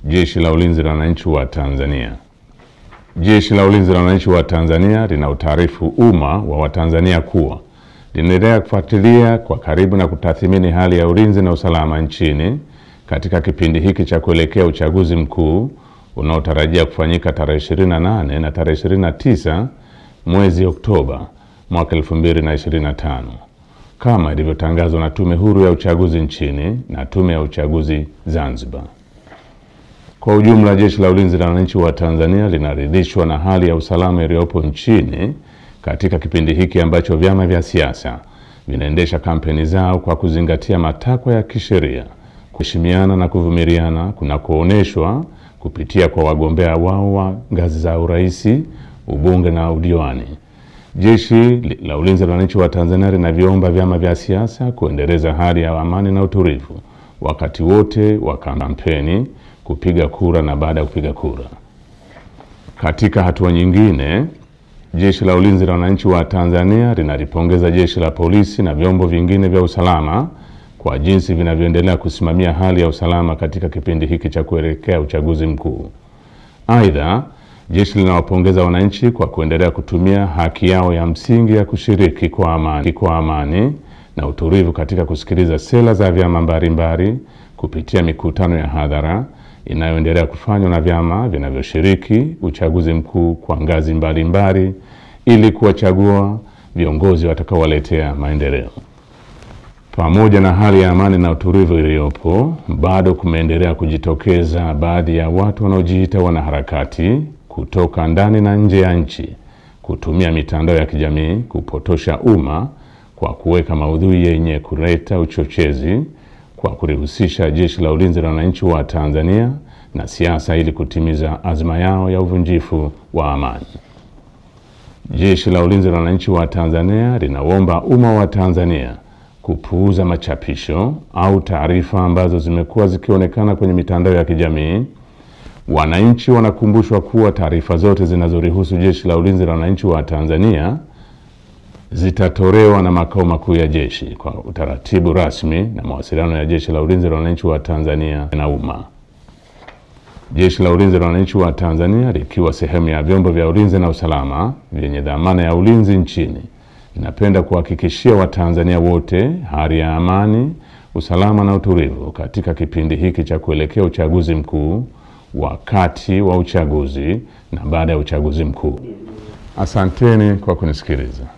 Jeshi la Ulinzi la Wananchi wa Tanzania. Jeshi la Ulinzi la Wananchi wa Tanzania lina utaarifu umma wa Watanzania kuwa linaendelea kufuatilia kwa karibu na kutathmini hali ya ulinzi na usalama nchini katika kipindi hiki cha kuelekea uchaguzi mkuu unaotarajia kufanyika tarehe 28 na tarehe 29 mwezi Oktoba mwaka 2025 kama ilivyotangazwa na Tume Huru ya Uchaguzi nchini na Tume ya Uchaguzi Zanzibar. Kwa ujumla, Jeshi la Ulinzi la Wananchi wa Tanzania linaridhishwa na hali ya usalama iliyopo nchini katika kipindi hiki ambacho vyama vya siasa vinaendesha kampeni zao kwa kuzingatia matakwa ya kisheria, kuheshimiana na kuvumiliana kunakooneshwa kupitia kwa wagombea wao wa ngazi za urais, ubunge na udiwani. Jeshi la Ulinzi la Wananchi wa Tanzania linaviomba vyama vya siasa kuendeleza hali ya amani na utulivu wakati wote wa kampeni, kupiga kura na baada ya kupiga kura. Katika hatua nyingine, Jeshi la Ulinzi la Wananchi wa Tanzania linalipongeza Jeshi la Polisi na vyombo vingine vya usalama kwa jinsi vinavyoendelea kusimamia hali ya usalama katika kipindi hiki cha kuelekea uchaguzi mkuu. Aidha, jeshi linawapongeza wananchi kwa kuendelea kutumia haki yao ya msingi ya kushiriki kwa amani na utulivu katika kusikiliza sera za vyama mbalimbali kupitia mikutano ya hadhara inayoendelea kufanywa na vyama vinavyoshiriki uchaguzi mkuu kwa ngazi mbalimbali ili kuwachagua viongozi watakaowaletea maendeleo. Pamoja na hali ya amani na utulivu iliyopo, bado kumeendelea kujitokeza baadhi ya watu wanaojiita wanaharakati kutoka ndani na nje ya nchi kutumia mitandao ya kijamii kupotosha umma kwa kuweka maudhui yenye kuleta uchochezi kwa kulihusisha Jeshi la Ulinzi la Wananchi wa Tanzania na siasa ili kutimiza azma yao ya uvunjifu wa amani. Jeshi la Ulinzi la Wananchi wa Tanzania linaomba umma wa Tanzania kupuuza machapisho au taarifa ambazo zimekuwa zikionekana kwenye mitandao ya kijamii. Wananchi wanakumbushwa kuwa taarifa zote zinazorihusu Jeshi la Ulinzi la Wananchi wa Tanzania zitatolewa na makao makuu ya jeshi kwa utaratibu rasmi na mawasiliano ya Jeshi la Ulinzi la Wananchi wa Tanzania na umma. Jeshi la Ulinzi la Wananchi wa Tanzania likiwa sehemu ya vyombo vya ulinzi na usalama vyenye dhamana ya ulinzi nchini, linapenda kuhakikishia Watanzania wote hali ya amani, usalama na utulivu katika kipindi hiki cha kuelekea uchaguzi mkuu, wakati wa uchaguzi na baada ya uchaguzi mkuu. Asanteni kwa kunisikiliza.